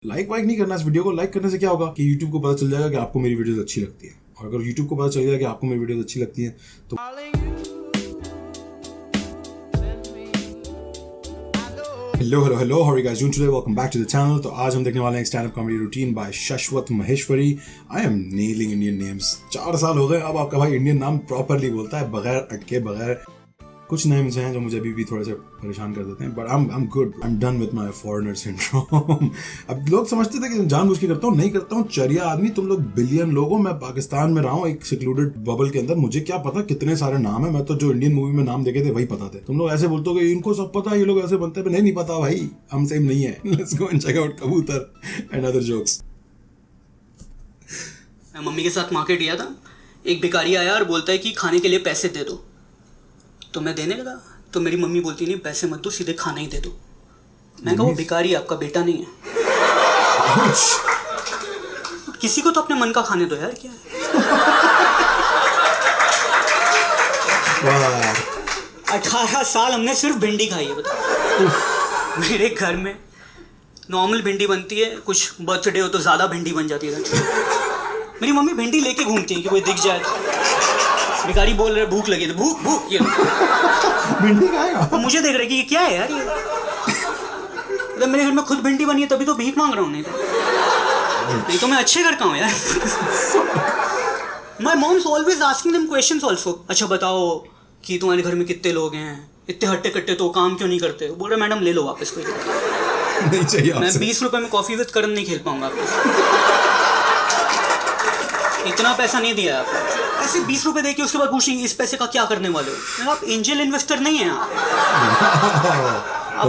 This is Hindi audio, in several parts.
लाइक वाइक नहीं करना इस वीडियो को। लाइक करने से क्या होगा कि YouTube को पता चल जाएगा कि आपको मेरी वीडियोस अच्छी लगती है, और अगर YouTube को पता चल जाएगा कि आपको मेरी वीडियोस अच्छी लगती है तो hello how are you guys doing today? Welcome back to the channel। तो आज हम देखने वाले हैं stand up comedy routine by Shashwat Maheshwari. I am nailing Indian names. 4 साल हो गए अब आपका भाई इंडियन नाम प्रॉपरली बोलता है, बगैर अटके, बगैर कुछ नेम्स हैं जो मुझे अभी भी थोड़े से परेशान कर देते हैं, but I am good. I am done with my foreigner syndrome. अब लोग समझते थे कि जानबूझ के करता हूँ, नहीं करता हूँ। चरिया आदमी, तुम लोग बिलियन लोगों, मैं पाकिस्तान में रहा हूँ एक सिक्लूडेड बबल के अंदर, मुझे क्या पता कितने सारे नाम है। मैं तो जो इंडियन मूवी में नाम देखे थे वही पता थे। तुम लोग ऐसे बोलते हो कि इनको सब पता है, ये लोग ऐसे बनते हैं, नहीं पता भाई, हम सेम नहीं है। Let's go and check out कबूतर एंड अदर जोक्स। मैं मम्मी के साथ मार्केट गया था, एक भिखारी आया और बोलता है कि खाने के लिए पैसे दे दो। तो मैं देने लगा, तो मेरी मम्मी बोलती नहीं पैसे मत दो, सीधे खाना ही दे दो। मैं कहा वो भिखारी आपका बेटा नहीं है। किसी को तो अपने मन का खाने दो यार, क्या है। 18 साल हमने सिर्फ भिंडी खाई है, बताओ। मेरे घर में नॉर्मल भिंडी बनती है, कुछ बर्थडे हो तो ज़्यादा भिंडी बन जाती है। मेरी मम्मी भिंडी लेके घूमती है कि कोई दिख जाए तो। भिखारी बोल रहे भूख लगी, तो भूख भूख ये भिंडी खाएगा। मुझे देख रहे कि ये क्या है यार, ये मतलब मेरे घर में खुद भिंडी बनी है तभी तो भीख मांग रहा हूँ, नहीं तो मैं अच्छे घर का हूँ यार। My mom's always asking them questions also. अच्छा बताओ कि तुम्हारे घर में कितने लोग हैं, इतने हट्टे कट्टे तो काम क्यों नहीं करते। बोल रहे मैडम ले लो वापस, कोई नहीं चाहिए। मैं 20 रुपए में कॉफी विद करण नहीं खेल पाऊंगा आपको, इतना पैसा नहीं दिया है आपको। ऐसे 20 रुपए देके उसके बाद पूछेंगे इस पैसे का क्या करने वाले हो। आप एंजल इन्वेस्टर नहीं है आप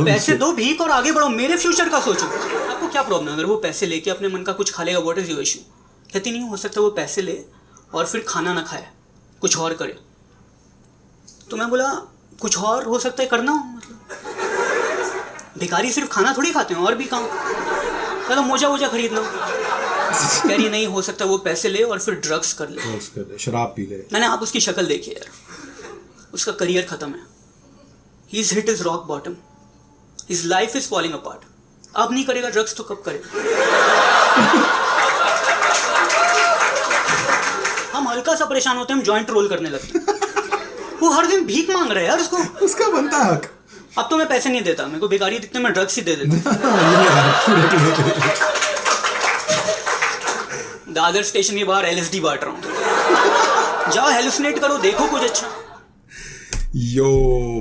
पैसे दो भीख और आगे बढ़ो, मेरे फ्यूचर का सोचो। आपको क्या प्रॉब्लम है अगर वो पैसे लेके अपने मन का कुछ खा लेगा, व्हाट इज योर इशू। कहती नहीं हो सकता वो पैसे ले और फिर खाना ना खाए, कुछ और करे। तो मैं बोला कुछ और हो सकता है करना, मतलब भिखारी सिर्फ खाना थोड़ी खाते हैं, और भी काम। चलो मोजा वोजा खरीद लो। कह रही नहीं हो सकता वो पैसे ले और फिर ड्रग्स कर ले, शराब पी ले। मैंने आप उसकी शक्ल देखी यार, उसका करियर खत्म है। He is hit is rock bottom, his life is falling apart. अब नहीं करेगा ड्रग्स तो कब करेगा। हम हल्का सा परेशान होते हैं, हम जॉइंट रोल करने लगते हैं। वो हर दिन भीख मांग रहे हैं यार, उसका बनता है हक। अब तो मैं पैसे नहीं देता, मेरे को भिखारी दिखते मैं ड्रग्स ही दे देता। दादर स्टेशन के बाहर LSD बांट रहा हूँ, जाओ हेलुसिनेट करो, देखो कुछ अच्छा। यो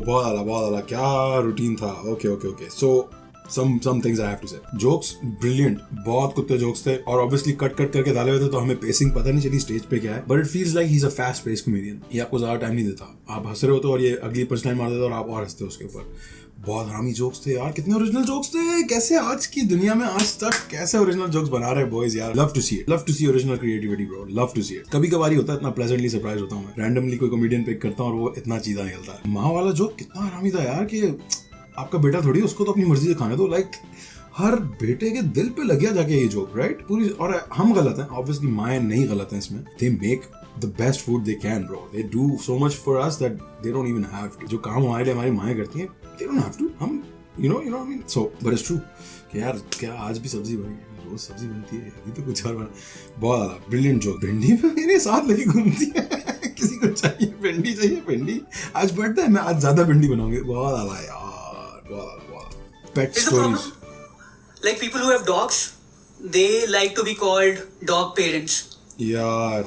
बहुत आला क्या रूटीन था। Okay so some things I have to say। Jokes brilliant, बहुत कुत्ते जोक्स थे, और ऑब्वियसली कट करके डाले हुए थे तो हमें पेसिंग पता नहीं चली स्टेज पे क्या है, but it feels like he is a fast pace comedian. ये आपको ज्यादा टाइम नहीं देता, आप हंस रहे हो तो और ये अगली पंचलाइन मार देता और आप और हंसते हो उसके ऊपर। बहुत हरामी जोक्स थे यार, कितने ओरिजिनल जोक्स थे। कैसे आज की दुनिया में आज तक कैसे ओरिजिनल जोक्स बना रहे हैं बॉयज यार। Love to see original creativity bro, love to see it. कभी कभार ही होता है, इतना प्लेजेंटली सरप्राइज होता हूँ मैं, रैंडमली कोई कॉमेडियन पिक करता हूँ और वो इतना चीज़ा निकलता है। माँ वाला जोक कितना हरामी था यार, कि आपका बेटा थोड़ी, उसको तो अपनी मर्जी से खाने दो। लाइक हर बेटे के दिल पे लग गया जाके ये जोक, राइट पूरी। और हम गलत हैं ऑब्वियसली, माएँ नहीं गलत हैं इसमें। They make the best food they can bro, they do so much for us that they don't even have to। जो काम हमारे लिए हमारी माएँ करती हैं, they don't have to। हम you know what I mean। So but it's true कि यार क्या आज भी सब्जी बनी है, रोज सब्जी बनती है, अभी तो कुछ और बना। बहुत ज़्यादा ब्रिलियंट जोक। भिंडी पे मेरे साथ लेके घूमती है। किसी को चाहिए भिंडी, चाहिए भिंडी, आज बर्थडे है, मैं आज ज़्यादा भिंडी बनाऊंगी। बहुत आला यार, बहुत पेट stories. Like people who have dogs, they like to be called dog parents यार,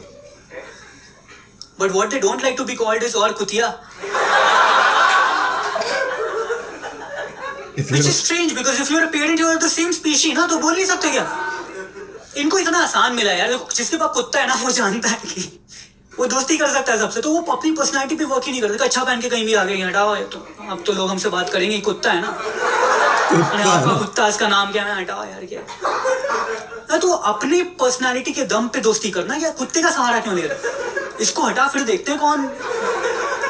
but what they don't like to be called is और कुतिया, which is strange because if you're a parent you are the same species ना, तो बोल नहीं सकते क्या। इनको इतना आसान मिला यार, जिसके पास कुत्ता है ना वो जानता है कि वो दोस्ती कर सकता है सबसे, तो वो अपनी पर्सनैलिटी पे वर्क ही नहीं करता। अच्छा पहन के कहीं भी आ गए, हटाओ तो अब तो लोग हमसे बात करेंगे, कुत्ता है ना, आपका कुत्ता, इसका नाम क्या है, हटाओ यार क्या। तो अपने पर्सनैलिटी के दम पे दोस्ती करना, या कुत्ते का सहारा क्यों ले रहा है। इसको हटा फिर देखते हैं कौन,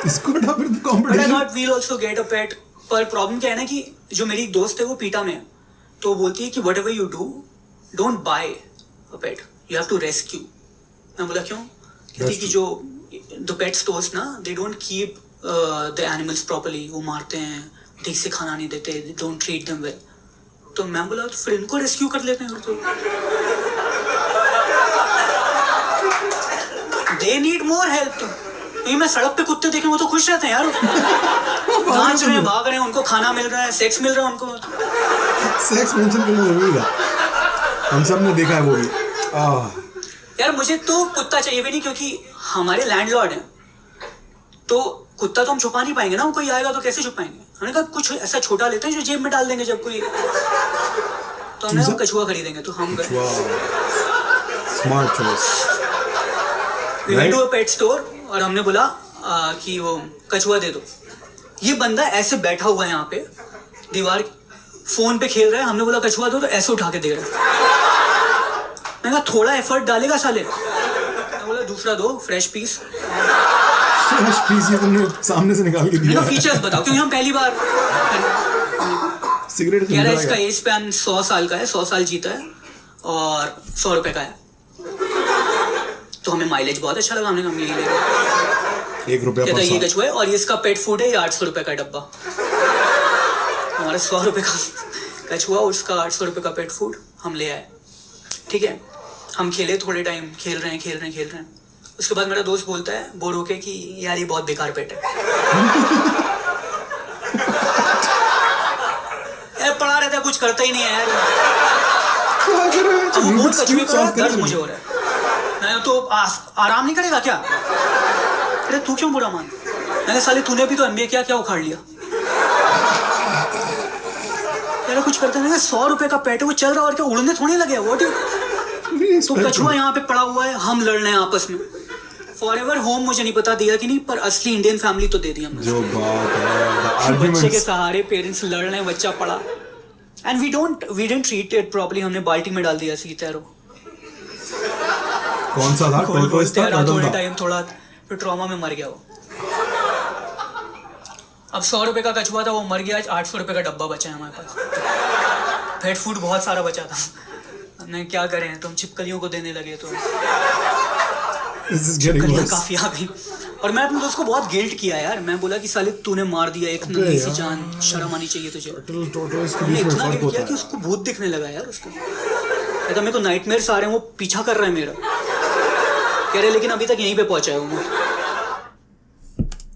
इसको हटा फिर competition. But we'll also get a pet। पर प्रॉब्लम क्या है ना कि जो मेरी दोस्त है वो पीटा में है, तो बोलती है कि whatever you do, don't buy a pet, you have to rescue। मैं बोला क्यों। कहती कि जो the pet stores ना, they don't keep the animals properly, वो मारते हैं, ठीक से खाना नहीं देते, they don't treat them well। तो मैं बोला तो फिर इनको रेस्क्यू कर लेते हैं तो दे नीड मोर हेल्प। तो नहीं, मैं सड़क पे कुत्ते देखे वो तो खुश रहते हैं यार, नाच रहे हैं, भाग रहे हैं, उनको खाना मिल रहा है, सेक्स मिल रहा है उनको। सेक्स मेंशन करना जरूरी था, हम सब ने देखा है वो भी। यार मुझे तो कुत्ता चाहिए भी नहीं, क्योंकि हमारे लैंडलॉर्ड हैं, तो कुत्ता तो हम छुपा नहीं पाएंगे ना, कोई आएगा तो कैसे छुपाएंगे। हमने कहा कुछ ऐसा छोटा लेते हैं जो जेब में डाल देंगे जब कोई, तो हमने हम कछुआ खरीदेंगे। तो हम गए smart choice, we went to a pet store और हमने बोला कि वो कछुआ दे दो। ये बंदा ऐसे बैठा हुआ है यहाँ पे दीवार, फोन पे खेल रहा है। हमने बोला कछुआ दो, तो ऐसे उठा के दे रहा है। मैंने कहा थोड़ा एफर्ट डालेगा साले। मैं बोला दूसरा दो, फ्रेश पीस। ये तुमने सामने से निकाल के दिया। फीचर्स बताओ, क्योंकि हम पहली बार। सिगरेट कह रहा है इसका एज स्पैन 100 साल का है, 100 साल जीता है और 100 रुपए का है। तो हमें माइलेज बहुत अच्छा लगा, हमने यही ले लिया। 1 रुपया कहता ये कछुआ है और ये इसका पेट फूड है, ये 800 रुपए का डब्बा। हमारा 100 रुपए का कछुआ और उसका 800 रुपए का पेट फूड हम ले आए। ठीक है, हम खेले थोड़े टाइम, खेल रहे हैं। उसके बाद मेरा दोस्त बोलता है बोर होके कि यार ये बहुत बेकार पेट है। यार पड़ा रहता है, कुछ करता ही नहीं है यार। अब वो बहुत कछुए का दर्द मुझे हो रहा है। मैं तो आराम नहीं करेगा क्या? अरे तू क्यों बुरा मान? मैंने साले तूने भी तो एमबीए किया, क्या उखाड़ लिया? यार कुछ करता नहीं, 100 रुपए का पेट है, वो चल रहा और क्या उड़ने थोड़ी लगे? वो तो कछुआ यहाँ पे पड़ा हुआ है, हम लड़ रहे हैं आपस में। फॉरएवर होम मुझे नहीं पता दिया कि नहीं, पर असली इंडियन फैमिली तो दे दी हमने। जो बात है, बच्चे के सहारे पेरेंट्स लड़ रहे हैं, बच्चा पड़ा। And we didn't treat it properly. हमने बाल्टी में डाल दिया सी तैरो। कौन सा था? थोड़े टाइम थोड़ा, फिर ट्रॉमा में मर गया वो। अब 100 रुपए का कछुआ था, वो मर गया। आज 800 रुपए का डब्बा बचा है हमारे पास। पेट फूड बहुत सारा बचा था। हमने क्या करें, तो हम छिपकलियों को देने लगे, तो छिपकलियां काफी आ गई। और मैं अपने दोस्त को बहुत गिल्ट किया यार। मैं बोला कि साले तूने मार दिया एक नन्ही सी जान, शर्म आनी चाहिए तुझे। हमने इतना गिल्ट किया कि उसको भूत दिखने लगा यार उसका। कहता मेरे को नाइटमेयर्स आ रहे हैं, वो पीछा कर रहा है मेरा। कह रहे लेकिन अभी तक यहीं पे पहुंचा है वो।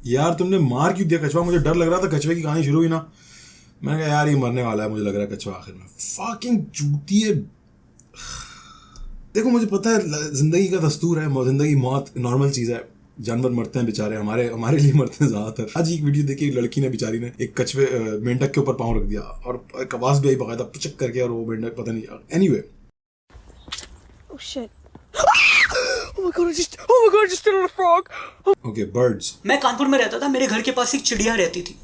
यार तुमने मार क्यों दिया कछुआ? मुझे डर लग रहा था, कछुए की कहानी शुरू हुई ना, मैंने कहा यार ये मरने वाला है, मुझे लग रहा है कछुआ आखिर में। फकिंग चूती है। देखो मुझे पता है जिंदगी का दस्तूर है, जिंदगी मौत नॉर्मल चीज़ है, जानवर मरते हैं बेचारे, हमारे लिए मरते हैं ज़्यादातर। आज एक वीडियो देखी, लड़की ने बेचारी ने एक कछुए मेंढक के ऊपर पाँव रख दिया और एक आवाज़ भी आई बकायदा पुचक करके, और वो मेंढक पता नहीं। Anyway okay, birds. मैं कानपुर में रहता था, मेरे घर के पास एक चिड़िया रहती थी।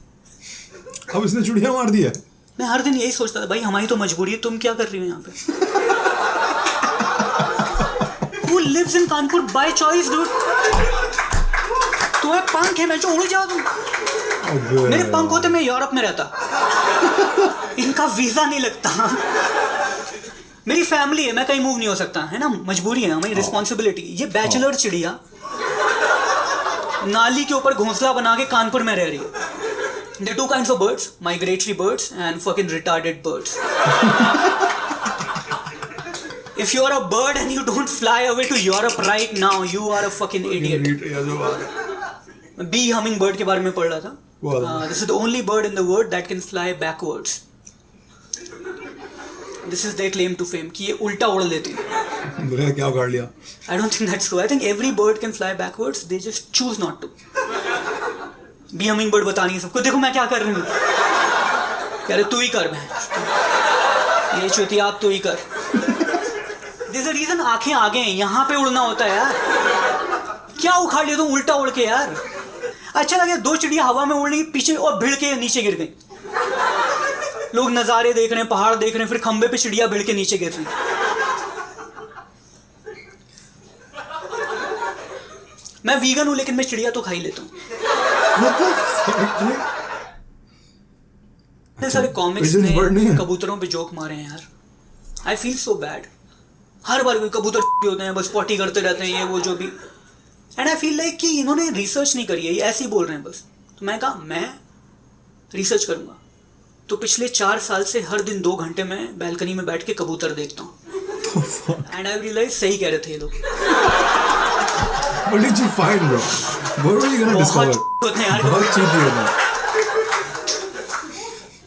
अब इसने चिड़िया मार दिया। मैं हर दिन यही सोचता था, भाई हमारी तो मजबूरी है, तुम क्या कर रही हो यहाँ पे? Who lives in Kanpur by choice, dude? तुम्हें पंख है, मैं जो उड़ जाओ तुम। मेरे पंख होते मैं यूरोप में रहता। इनका वीजा नहीं लगता। मेरी फैमिली है, मैं कहीं मूव नहीं हो सकता, है ना, मजबूरी है, हमारी रिस्पॉन्सिबिलिटी। ये बैचलर चिड़िया नाली के ऊपर घोंसला बना के कानपुर में रह रही है। There are two kinds of birds, migratory birds and fucking retarded birds. If you are a bird and you don't fly away to Europe right now, you are a fucking idiot. Bee hummingbird के बारे में पढ़ रहा था। This is the only bird in the world that can fly backwards. This is their claim to fame कि ये उल्टा उड़ लेती है। क्या उखाड़ लिया? I don't think that's true. I think every bird can fly backwards. They just choose not to. Be hummingbird बता नहीं है सबको। देखो मैं क्या कर रही हूँ, कह रहे तू ही कर, मैं ये चुती आप तू ही कर। There's a reason आंखें आगे हैं, यहाँ पे उड़ना होता है यार। क्या उखाड़ लिया तुम उल्टा उड़ के यार? अच्छा लगे, 2 चिड़िया हवा में उड़ रही पीछे और भिड़ के नीचे गिर गई। लोग नजारे देख रहे हैं, पहाड़ देख रहे हैं, फिर खंबे पे चिड़िया भिड़ के नीचे गिर रही। मैं वीगन हूं लेकिन मैं चिड़िया तो खा ही लेता हूँ। सारे कॉमिक्स में कबूतरों पे जोक मारे हैं यार। I feel so bad. हर बार कोई कबूतर होते हैं, बस पॉटी करते रहते हैं, ये वो जो भी। एंड आई फील लाइक कि इन्होंने रिसर्च नहीं करी है, ये ऐसे ही बोल रहे हैं बस। तो मैं कहा मैं रिसर्च करूंगा, तो पिछले 4 साल से हर दिन 2 घंटे में बैल्कनी में बैठ के कबूतर देखता हूँ। एंड आई रियलाइज सही कह रहे थे ये लोग। What did you find, bro? What were you gonna discover? होते हैं यार। बहुत cheap है ना।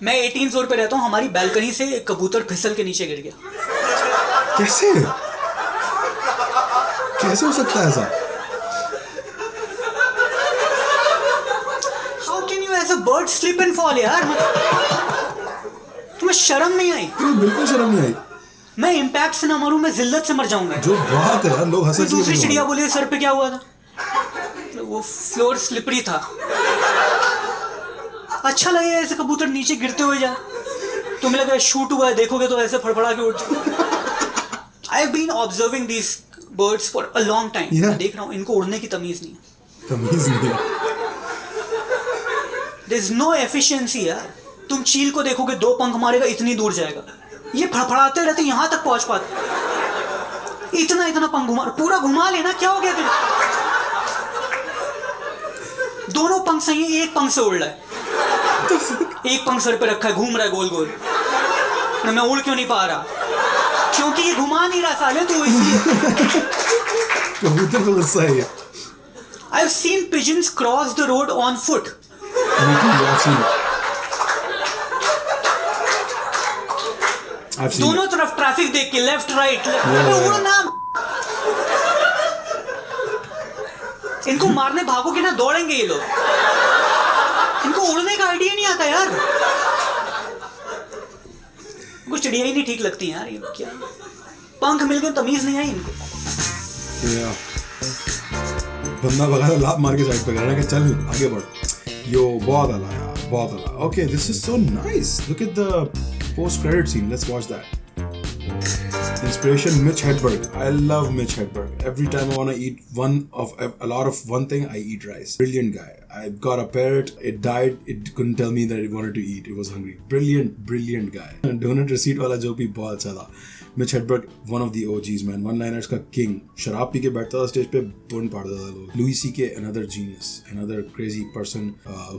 मैं 18 फ्लोर पे रहता हूँ, हमारी बैल्कनी से एक कबूतर फिसल के नीचे गिर गया। कैसे? कैसे हो सकता है ऐसा? How can you as a bird slip and fall यार? तुम्हें शर्म नहीं आई? तुम्हें बिल्कुल शर्म नहीं आई। मैं इम्पैक्ट से ना मरूं, मैं जिल्लत से मर जाऊंगा। जो बात है यार, लोग हंस दूसरी चिड़िया बोली सर पे क्या हुआ था? वो फ्लोर स्लिपरी था। अच्छा लगेगा ऐसे कबूतर नीचे गिरते हुए जा। तुम्हें लगा शूट हुआ है, देखोगे तो ऐसे फड़फड़ा के उठ जाओ। I have been observing these birds for a long time. मैं देख रहा हूँ इनको उड़ने की तमीज नहीं है। तमीज नहीं है। देयर इज नो एफिशिएंसी यार। तुम चील को देखोगे 2 पंख मारेगा इतनी दूर जाएगा, ये फड़फड़ाते रहते यहां तक पहुंच पाते। इतना पंख घुमा, पूरा घुमा लेना, क्या हो गया तेरे? दोनों पंख सही है, एक पंख से उड़ रहा है। एक पंख सर पे रखा है, घूम रहा है गोल गोल। ना मैं उड़ क्यों नहीं पा रहा? क्योंकि ये घुमा नहीं रहा साले, तो इसलिए। कबूतर को गुस्सा है ये। I have seen pigeons cross the road on foot. दोनों तरफ ट्रैफिक देख के, लेफ्ट राइट। उड़ो ना, इनको मारने भागोगे ना, दौड़ेंगे ये लोग। इनको उड़ने का आइडिया नहीं आता यार। कुछ चिड़िया ही नहीं ठीक लगती यार। ये क्या पंख मिल गए, तमीज नहीं आई इनको। बंदा भगा लात मार के साइड पे कर रहा है कि चल आगे बढ़। यो बहुत आला यार, बहुत आला। Okay, this is so nice. Look at the post-credit scene. Let's watch that. Inspiration: Mitch Hedberg. I love Mitch Hedberg. Every time I want to eat a lot of one thing, I eat rice. Brilliant guy. I got a parrot. It died. It couldn't tell me that it wanted to eat. It was hungry. Brilliant guy. Donut receipt वाला जो भी बहुत अच्छा था. Mitch Hedberg, one of the OGs, man. One-liners का king. शराब पी के बैठता था स्टेज पे, बुन पाड़ देता था लोग. Louis C.K. another genius, another crazy person.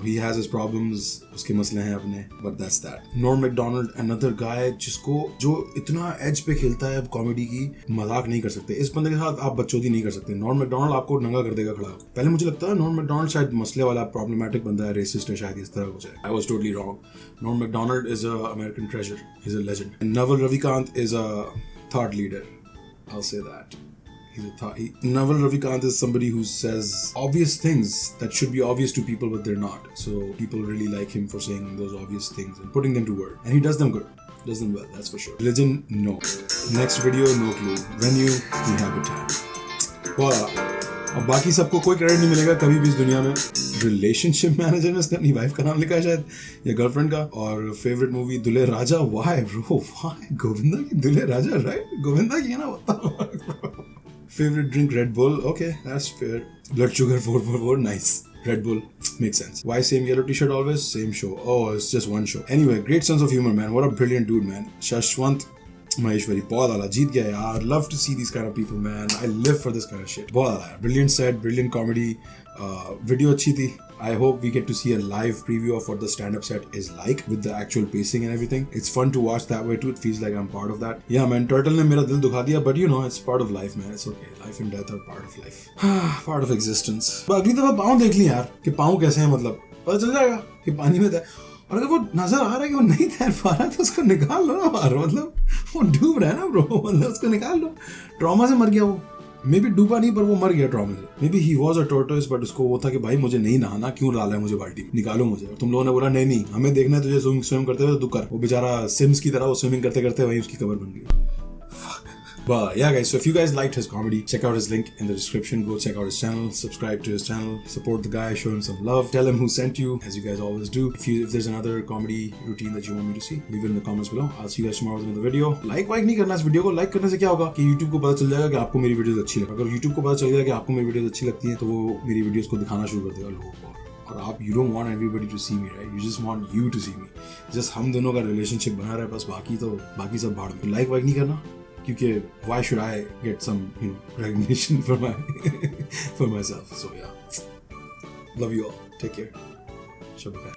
He has his problems. उसके मसले हैं अपने. But that's that. Norm Macdonald, another guy जो इतना एज पे खेलता है कॉमेडी की, मजाक नहीं कर सकते। इस बंदे के साथ आप बकचोदी नहीं कर सकते। नॉर्म मैकडोनाल्ड आपको नंगा कर देगा खड़ा। पहले मुझे लगता है नॉर्म मैकडोनाल्ड शायद मसले वाला प्रॉब्लमेटिक बंदा है, रेसिस्ट है, शायद इस तरह कुछ है। I was totally wrong. Norm Macdonald is a American treasure, is a legend. Naval Ravikant is a thought leader. I'll say that. Naval Ravikant is somebody who says obvious things that should be obvious to people, but they're not. So people really like him for saying those obvious things and putting them to word. And he does them good. Does them well, that's for sure. Religion, no. Next video, no clue. Venue, we have a time. Voila. अब बाकी सबको कोई क्रेडिट नहीं मिलेगा कभी भी इस दुनिया में। रिलेशनशिप मैनेजर में उसने अपनी वाइफ का नाम लिखा है शायद, या गर्लफ्रेंड का। और favourite movie Dulhe Raja. Why bro, why? Govinda की दुल्हे राजा, राइट? गोविंदा की है ना, बता। Favourite drink Red Bull. Okay, that's fair. Blood sugar 444, nice. Red Bull makes sense. Why same yellow t-shirt always? Same show. Oh, it's just one show. Anyway, great sense of humor, man. What a brilliant dude, man. Shashwant Maheshwari, बहुत आला, जीत गया यार. I'd love to see these kind of people, man. I live for this kind of shit. बहुत आला, brilliant set, brilliant comedy. Video अच्छी थी. I hope we get to see a live preview of what the stand-up set is like with the actual pacing and everything. It's fun to watch that way too. It feels like I'm part of that. Yeah, man, Turtle ने मेरा दिल दुखा दिया, but you know, it's part of life, man. It's okay. Life and death are part of life. Part of existence. अगली दफा पाँव देख ली यार कि पाँव कैसे हैं, मतलब पता चल जाएगा कि पानी में और अगर वो नजर आ रहा है कि वो नहीं तैर पा रहा है तो उसको निकाल लो ना बाहर। मतलब वो डूब रहा है ना ब्रो, मतलब उसको निकाल लो। ट्रॉमा से मर गया वो, मे बी डूबा नहीं पर वो मर गया ट्रॉमा से। Maybe he was a tortoise, but उसको वो था कि भाई मुझे नहीं नहाना, क्यों डाला है मुझे बाल्टी, निकालो मुझे। और तुम लोगों ने बोला नहीं हमें देखना है तुझे स्विम करते हुए, तो तू कर। वो बेचारा सिम्स की तरह वो स्विमिंग करते करते वहीं उसकी कबर बन गई। But yeah guys, so if you guys liked his comedy, check out his link in the description. Go check out his channel, subscribe to his channel, support the guy, show him some love, tell him who sent you, as you guys always do. If there's another comedy routine that you want me to see, leave it in the comments below. I'll see you guys tomorrow with another video. Like नहीं करना इस वीडियो को। लाइक करने से क्या होगा कि YouTube को पता चल जाएगा कि आपको मेरी वीडियोस अच्छी लगती है। अगर YouTube को पता चल जाएगा कि आपको मेरी वीडियोस अच्छी लगती हैं तो वो मेरी वीडियोस को दिखाना शुरू कर देगा लोगों को। और आप you don't want everybody to see me, right? You just want you to see me. Just हम दोनों का रिलेशनशिप बना रहा है बस, बाकी सब भाड़ में। लाइक नहीं करना, क्योंकि why should I get some, recognition for myself? So yeah, love you all. Take care. Shabbat.